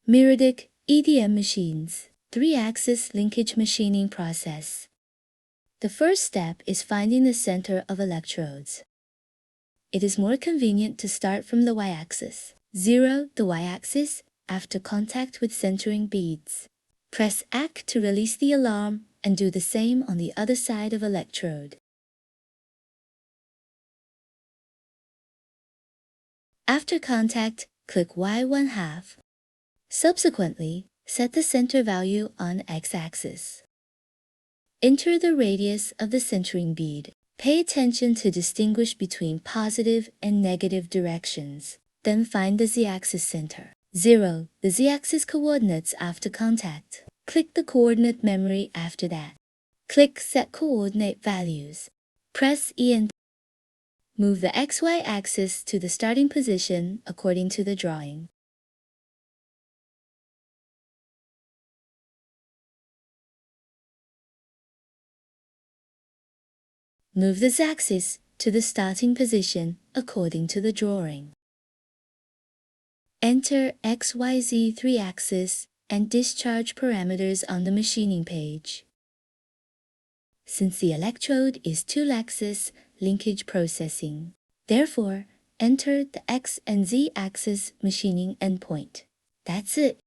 Mirrordick EDM machines, 3-axis linkage machining process. The first step is finding the center of electrodes. It is more convenient to start from the y-axis. Zero the y-axis after contact with centering beads. Press ACK to release the alarm and do the same on the other side of electrode. After contact, click Y1/2. Subsequently, set the center value on x-axis. Enter the radius of the centering bead. Pay attention to distinguish between positive and negative directions. Then find the z-axis center. 0. The z-axis coordinates after contact. Click the coordinate memory after that. Click Set Coordinate Values. Press E and move the XY axis to the starting position according to the drawing. Move the z-axis to the starting position according to the drawing. Enter XYZ 3-axis and discharge parameters on the machining page. Since the electrode is 2-axis linkage processing, therefore, enter the X and Z-axis machining endpoint. That's it.